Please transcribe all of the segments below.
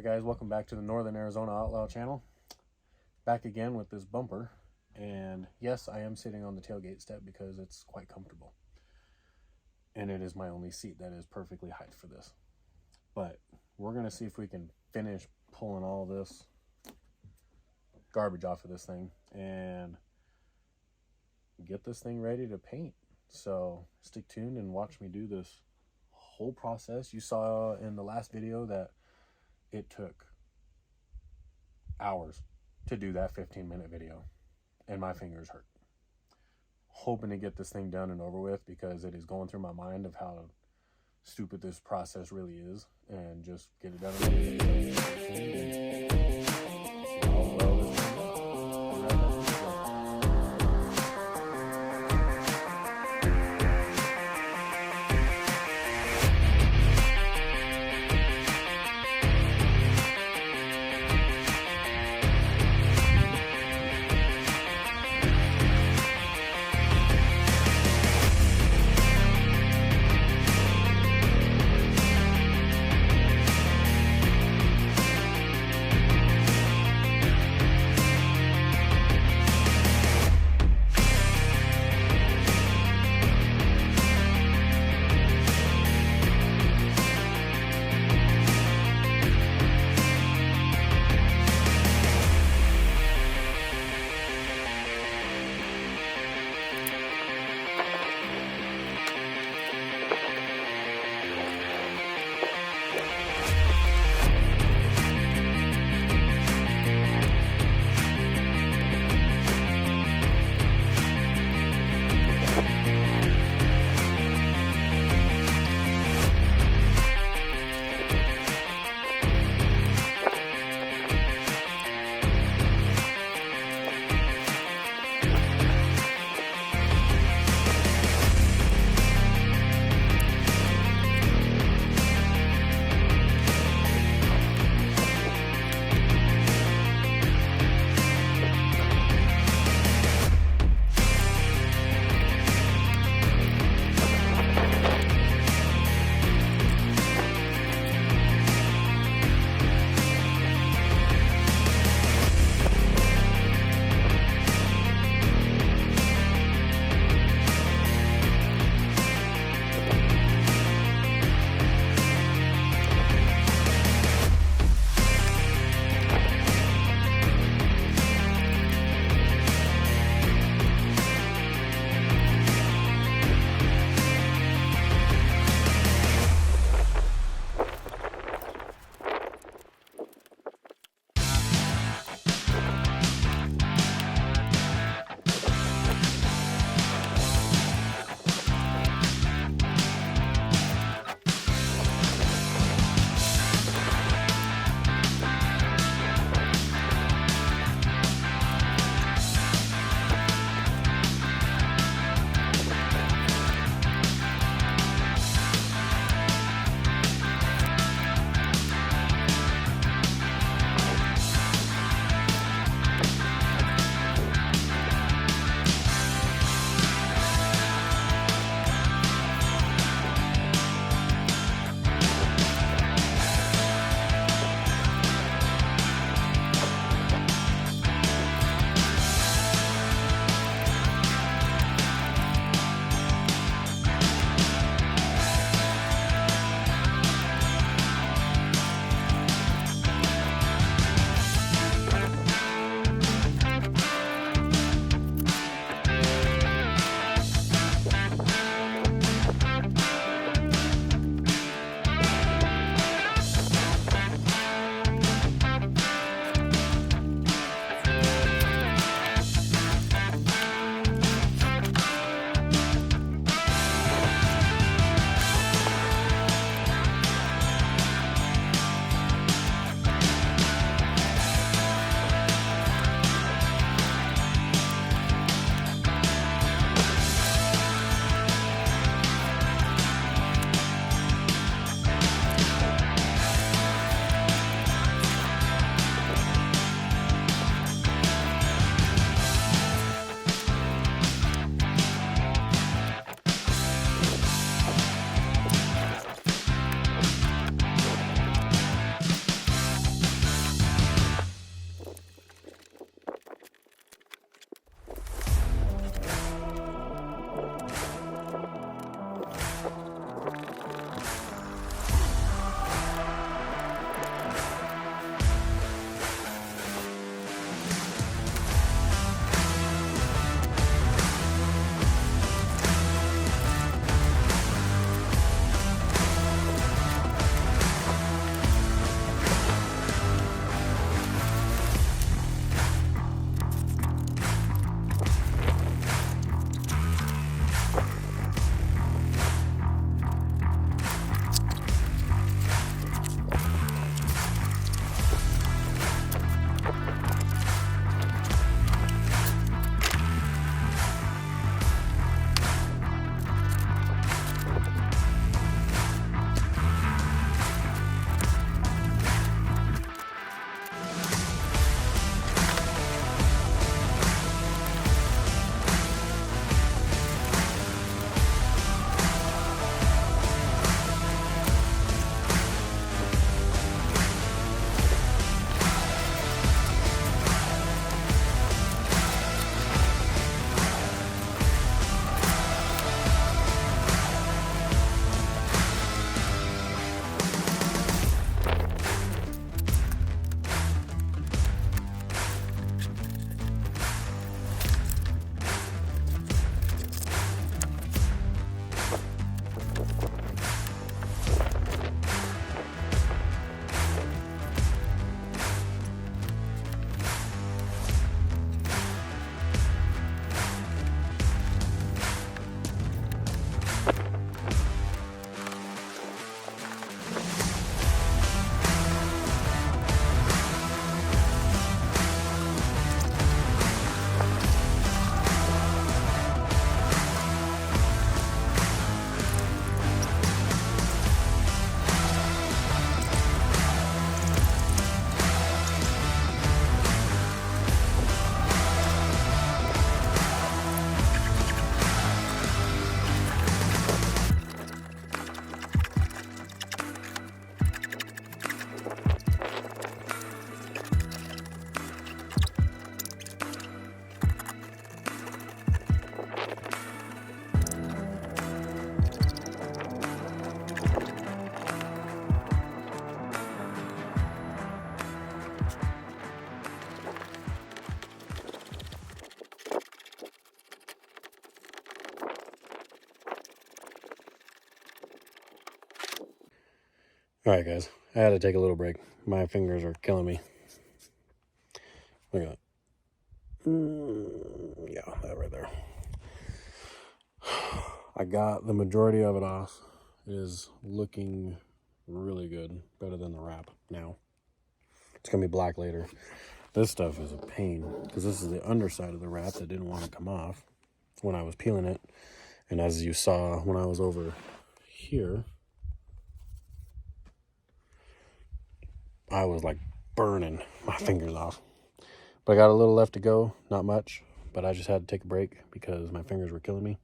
guys, welcome back to the Northern Arizona Outlaw channel. Back again with this bumper, and yes, I am sitting on the tailgate step because it's quite comfortable, and it is my only seat that is perfectly height for this. But we're gonna see if we can finish pulling all this garbage off of this thing and get this thing ready to paint. So stick tuned and watch me do this whole process. You saw in the last video that it took hours to do that 15-minute video, and my fingers hurt. Hoping to get this thing done and over with, because it is going through my mind of how stupid this process really is, and just get it done. All right, guys, I had to take a little break. My fingers are killing me. Look at that. Yeah, that right there. I got the majority of it off. It is looking really good, better than the wrap now. It's gonna be black later. This stuff is a pain because this is the underside of the wrap that didn't want to come off when I was peeling it. And as you saw when I was over here, I was like burning my fingers off. But I got a little left to go, not much, but I just had to take a break because my fingers were killing me.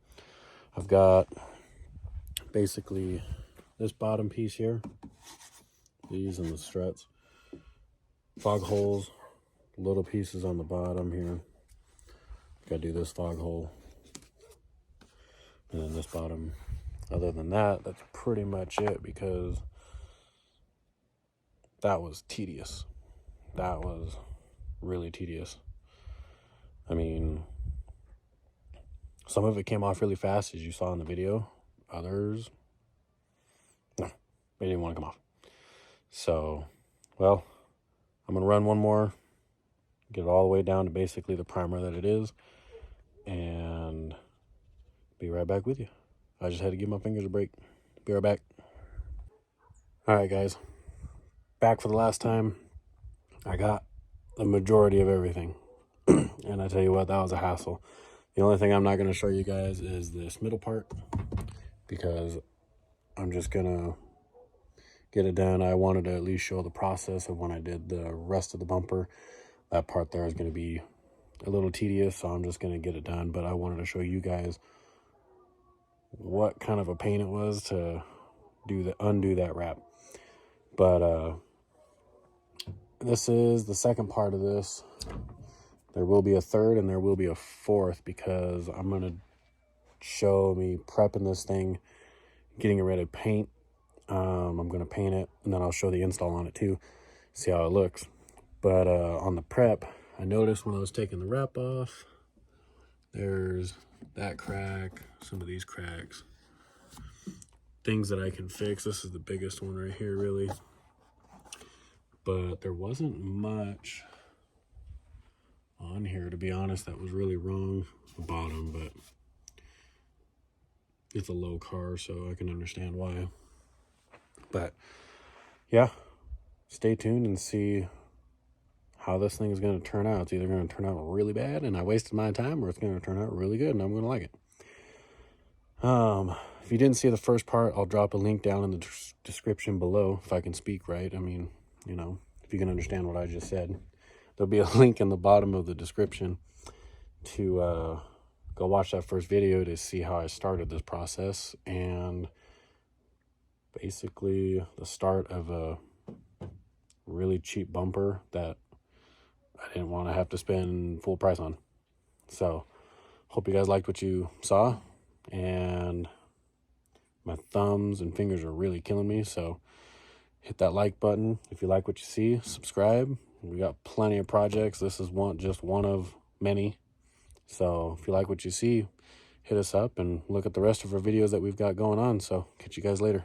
I've got basically this bottom piece here, these and the struts, fog holes, little pieces on the bottom here. Gotta do this fog hole, and then this bottom. Other than that, that's pretty much it because that was tedious. That was really tedious. I mean, some of it came off really fast, as you saw in the video. Others, no, they didn't want to come off. So, well, I'm going to run one more, get it all the way down to basically the primer that it is, and be right back with you. I just had to give my fingers a break. Be right back. All right, guys. Back for the last time. I got the majority of everything. And I tell you what, that was a hassle. The only thing I'm not going to show you guys is this middle part because I'm just going to get it done. I wanted to at least show the process of when I did the rest of the bumper. That part there is going to be a little tedious, so I'm just going to get it done. But I wanted to show you guys what kind of a pain it was to undo that wrap. But this is the second part of this. There will be a third and there will be a fourth because I'm going to show me prepping this thing, getting it ready to paint. I'm going to paint it, and then I'll show the install on it too, see how it looks. But on the prep, I noticed when I was taking the wrap off, there's that crack, some of these cracks, things that I can fix. This is the biggest one right here, really. But there wasn't much on here, to be honest, that was really wrong. The bottom, but it's a low car, so I can understand why. But yeah, stay tuned and see how this thing is going to turn out. It's either going to turn out really bad and I wasted my time, or it's going to turn out really good and I'm going to like it. If you didn't see the first part, I'll drop a link down in the description below if I can speak right. I mean, you know, if you can understand what I just said. There'll be a link in the bottom of the description to go watch that first video to see how I started this process, and basically the start of a really cheap bumper that I didn't want to have to spend full price on. So hope you guys liked what you saw, and my thumbs and fingers are really killing me, so hit that like button if you like what you see. Subscribe. We got plenty of projects. This is just one of many. So if you like what you see, hit us up and look at the rest of our videos that we've got going on. So catch you guys later.